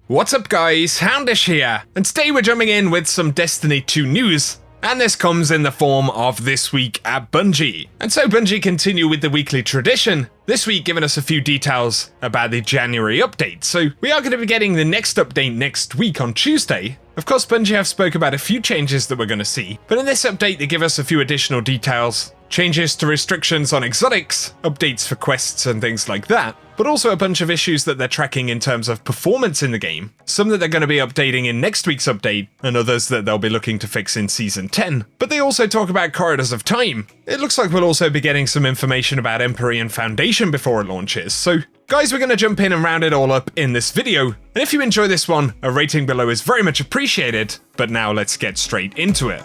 What's up guys, Houndish here, and today we're jumping in with some Destiny 2 news, and this comes in the form of This Week at Bungie. And so Bungie continue with the weekly tradition, this week giving us a few details about the January update. So we are going to be getting the next update next week on Tuesday. Of course, Bungie have spoke about a few changes that we're going to see, but in this update they give us a few additional details, changes to restrictions on exotics, updates for quests and things like that, but also a bunch of issues that they're tracking in terms of performance in the game, some that they're going to be updating in next week's update, and others that they'll be looking to fix in Season 10. But they also talk about Corridors of Time. It looks like we'll also be getting some information about Empyrean Foundation before it launches, so guys, we're going to jump in and round it all up in this video, and if you enjoy this one, a rating below is very much appreciated, but now let's get straight into it.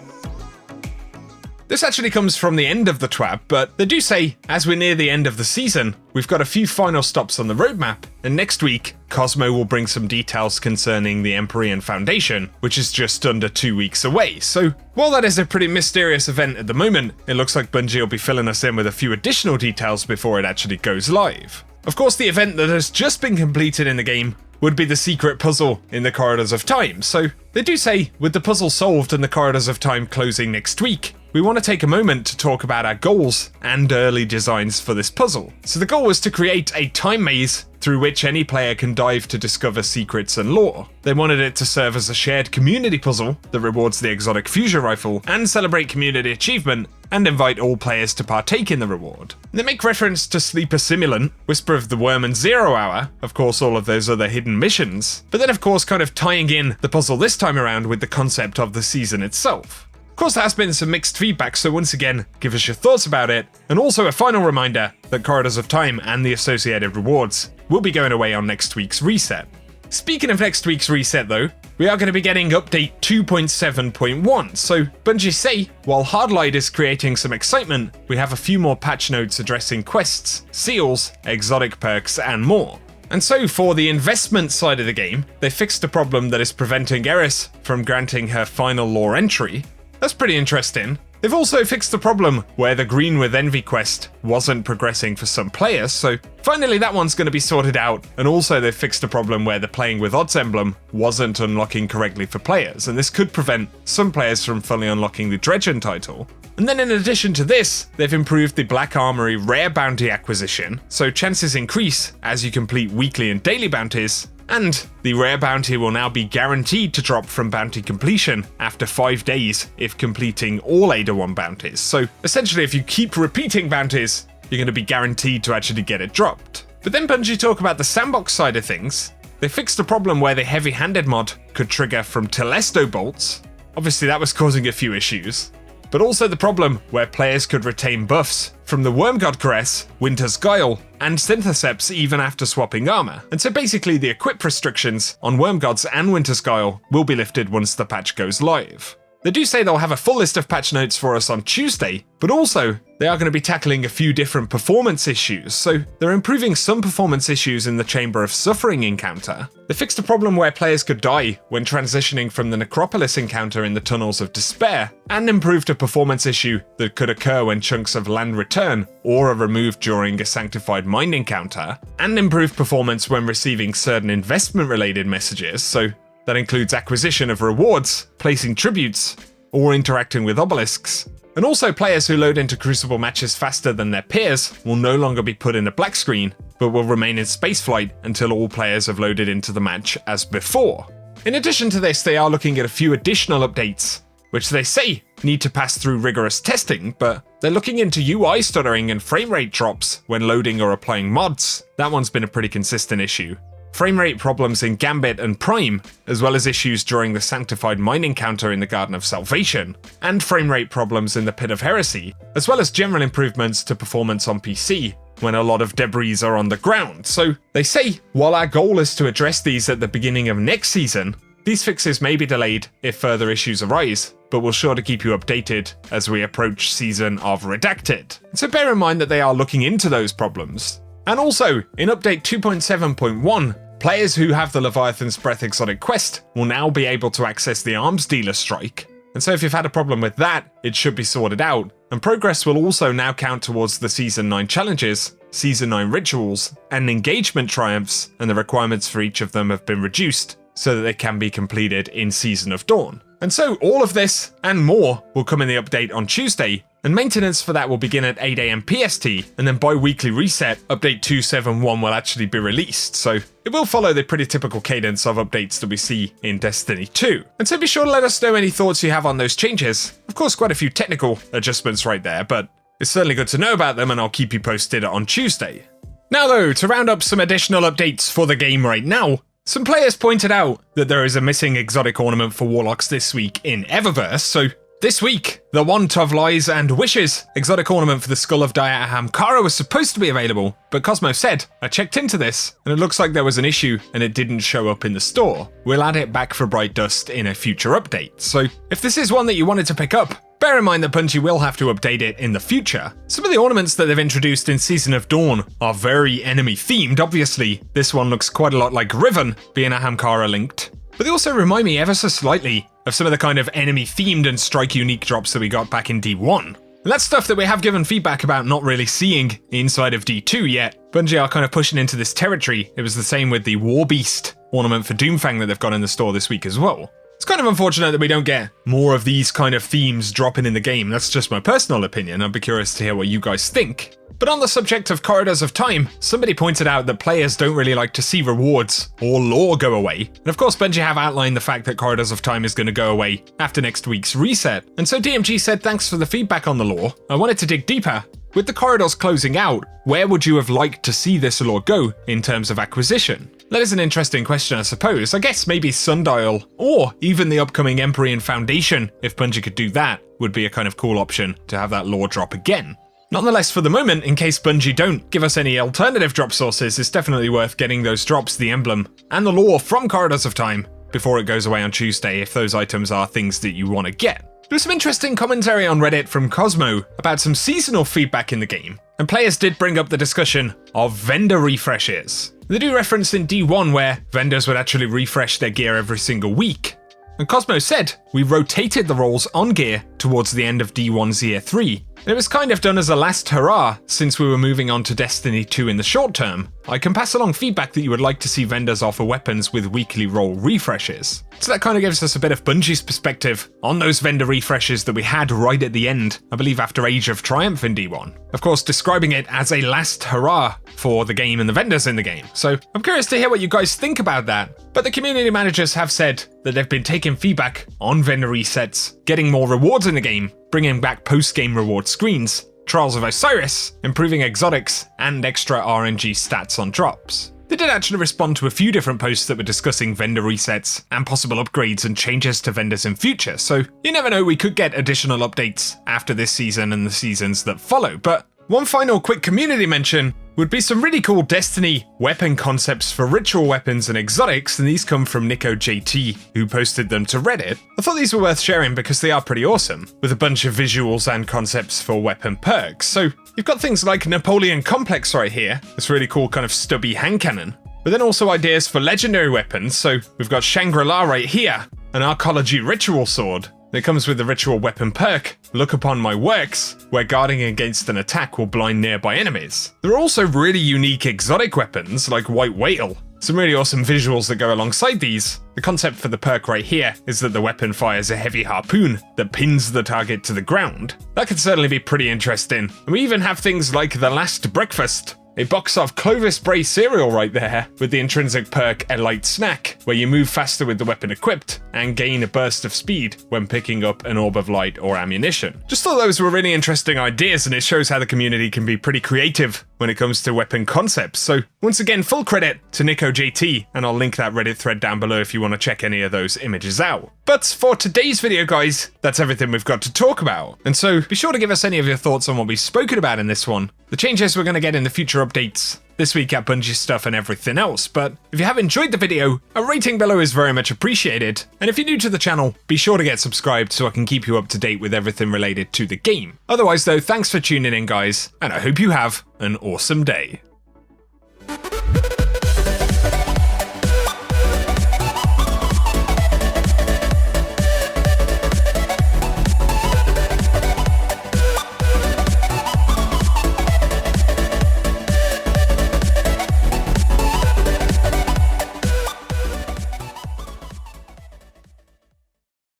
This actually comes from the end of the TWAB, but they do say, as we're near the end of the season, we've got a few final stops on the roadmap, and next week, Cosmo will bring some details concerning the Empyrean Foundation, which is just under 2 weeks away. So, while that is a pretty mysterious event at the moment, it looks like Bungie will be filling us in with a few additional details before it actually goes live. Of course, the event that has just been completed in the game would be the secret puzzle in the Corridors of Time. So, they do say, with the puzzle solved and the Corridors of Time closing next week, we want to take a moment to talk about our goals and early designs for this puzzle. So the goal was to create a time maze through which any player can dive to discover secrets and lore. They wanted it to serve as a shared community puzzle that rewards the exotic fusion rifle and celebrate community achievement and invite all players to partake in the reward. They make reference to Sleeper Simulant, Whisper of the Worm and 0 Hour, of course all of those other hidden missions, but then of course kind of tying in the puzzle this time around with the concept of the season itself. Of course, there has been some mixed feedback, so once again, give us your thoughts about it, and also a final reminder that Corridors of Time and the associated rewards will be going away on next week's reset. Speaking of next week's reset though, we are going to be getting update 2.7.1, so Bungie say, while Hardlight is creating some excitement, we have a few more patch notes addressing quests, seals, exotic perks, and more. And so for the investment side of the game, they fixed a problem that is preventing Eris from granting her final lore entry. That's pretty interesting. They've also fixed the problem where the Green with Envy quest wasn't progressing for some players, so finally that one's going to be sorted out, and also they've fixed a problem where the Playing with Odds emblem wasn't unlocking correctly for players, and this could prevent some players from fully unlocking the Dredgen title. And then in addition to this, they've improved the Black Armory rare bounty acquisition, so chances increase as you complete weekly and daily bounties, and the rare bounty will now be guaranteed to drop from bounty completion after 5 days if completing all Ada 1 bounties. So essentially if you keep repeating bounties, you're going to be guaranteed to actually get it dropped. But then Bungie talk about the sandbox side of things. They fixed a problem where the heavy-handed mod could trigger from Telesto bolts. Obviously that was causing a few issues. But also the problem where players could retain buffs from the Wormgod Caress, Winter's Guile, and Syntheseps even after swapping armor. And so basically the equip restrictions on Wormgods and Winter's Guile will be lifted once the patch goes live. They do say they'll have a full list of patch notes for us on Tuesday, but also they are going to be tackling a few different performance issues, so they're improving some performance issues in the Chamber of Suffering encounter. They fixed a problem where players could die when transitioning from the Necropolis encounter in the Tunnels of Despair, and improved a performance issue that could occur when chunks of land return or are removed during a Sanctified Mind encounter, and improved performance when receiving certain investment-related messages, so that includes acquisition of rewards, placing tributes, or interacting with obelisks. And also players who load into Crucible matches faster than their peers will no longer be put in a black screen, but will remain in spaceflight until all players have loaded into the match as before. In addition to this, they are looking at a few additional updates, which they say need to pass through rigorous testing, but they're looking into UI stuttering and frame rate drops when loading or applying mods. That one's been a pretty consistent issue. Framerate problems in Gambit and Prime, as well as issues during the Sanctified Mind encounter in the Garden of Salvation, and framerate problems in the Pit of Heresy, as well as general improvements to performance on PC when a lot of debris are on the ground. So they say, while our goal is to address these at the beginning of next season, these fixes may be delayed if further issues arise, but we'll sure to keep you updated as we approach Season of Redacted. So bear in mind that they are looking into those problems. And also, in update 2.7.1, players who have the Leviathan's Breath exotic quest will now be able to access the Arms Dealer strike. And so if you've had a problem with that, it should be sorted out, and progress will also now count towards the Season 9 challenges, Season 9 rituals, and engagement triumphs, and the requirements for each of them have been reduced, so that they can be completed in Season of Dawn. And so all of this and more will come in the update on Tuesday, and maintenance for that will begin at 8 AM PST, and then bi-weekly reset, update 271 will actually be released, so it will follow the pretty typical cadence of updates that we see in Destiny 2. And so be sure to let us know any thoughts you have on those changes. Of course, quite a few technical adjustments right there, but it's certainly good to know about them, and I'll keep you posted on Tuesday. Now though, to round up some additional updates for the game right now, some players pointed out that there is a missing exotic ornament for Warlocks this week in Eververse, so this week, the Want of Lies and Wishes exotic ornament for the Skull of Diahamkara was supposed to be available, but Cosmo said, I checked into this, and it looks like there was an issue and it didn't show up in the store. We'll add it back for Bright Dust in a future update, so if this is one that you wanted to pick up, bear in mind that Bungie will have to update it in the future. Some of the ornaments that they've introduced in Season of Dawn are very enemy themed, obviously. This one looks quite a lot like Riven, being a Hamkara linked. But they also remind me ever so slightly of some of the kind of enemy themed and strike unique drops that we got back in D1. And that's stuff that we have given feedback about not really seeing inside of D2 yet. Bungie are kind of pushing into this territory. It was the same with the War Beast ornament for Doomfang that they've got in the store this week as well. It's kind of unfortunate that we don't get more of these kind of themes dropping in the game. That's just my personal opinion. I'd be curious to hear what you guys think. But on the subject of Corridors of Time, somebody pointed out that players don't really like to see rewards or lore go away. And of course, Bungie have outlined the fact that Corridors of Time is going to go away after next week's reset. And so DMG said, thanks for the feedback on the lore. I wanted to dig deeper. With the corridors closing out, where would you have liked to see this lore go in terms of acquisition? That is an interesting question, I suppose. I guess maybe Sundial, or even the upcoming Empyrean Foundation, if Bungie could do that, would be a kind of cool option to have that lore drop again. Nonetheless, for the moment, in case Bungie don't give us any alternative drop sources, it's definitely worth getting those drops, the emblem, and the lore from Corridors of Time before it goes away on Tuesday if those items are things that you want to get. There was some interesting commentary on Reddit from Cosmo about some seasonal feedback in the game, and players did bring up the discussion of vendor refreshes. They do reference in D1 where vendors would actually refresh their gear every single week. And Cosmo said, we rotated the roles on gear towards the end of D1's year 3. And it was kind of done as a last hurrah since we were moving on to Destiny 2 in the short term. I can pass along feedback that you would like to see vendors offer weapons with weekly role refreshes. So that kind of gives us a bit of Bungie's perspective on those vendor refreshes that we had right at the end, I believe after Age of Triumph in D1. Of course, describing it as a last hurrah for the game and the vendors in the game. So I'm curious to hear what you guys think about that. But the community managers have said that they've been taking feedback on vendor resets, getting more rewards in the game, bringing back post-game reward screens, Trials of Osiris, improving exotics, and extra RNG stats on drops. They did actually respond to a few different posts that were discussing vendor resets and possible upgrades and changes to vendors in future, so you never know, we could get additional updates after this season and the seasons that follow. But one final quick community mention would be some really cool Destiny weapon concepts for ritual weapons and exotics, and these come from Nico JT, who posted them to Reddit. I thought these were worth sharing because they are pretty awesome, with a bunch of visuals and concepts for weapon perks. So you've got things like Napoleon Complex right here, this really cool kind of stubby hand cannon, but then also ideas for legendary weapons. So we've got Shangri-La right here, an Arcology ritual sword. It comes with the ritual weapon perk, Look Upon My Works, where guarding against an attack will blind nearby enemies. There are also really unique exotic weapons like White Whale. Some really awesome visuals that go alongside these. The concept for the perk right here is that the weapon fires a heavy harpoon that pins the target to the ground. That could certainly be pretty interesting. And we even have things like The Last Breakfast, a box of Clovis Bray cereal right there, with the intrinsic perk A Light Snack, where you move faster with the weapon equipped and gain a burst of speed when picking up an orb of light or ammunition. Just thought those were really interesting ideas, and it shows how the community can be pretty creative when it comes to weapon concepts. So once again, full credit to Nico JT, and I'll link that Reddit thread down below if you want to check any of those images out. But for today's video, guys, that's everything we've got to talk about. And so be sure to give us any of your thoughts on what we've spoken about in this one, the changes we're going to get in the future updates, this week at Bungie stuff and everything else. But if you have enjoyed the video, a rating below is very much appreciated. And if you're new to the channel, be sure to get subscribed so I can keep you up to date with everything related to the game. Otherwise though, thanks for tuning in, guys, and I hope you have an awesome day.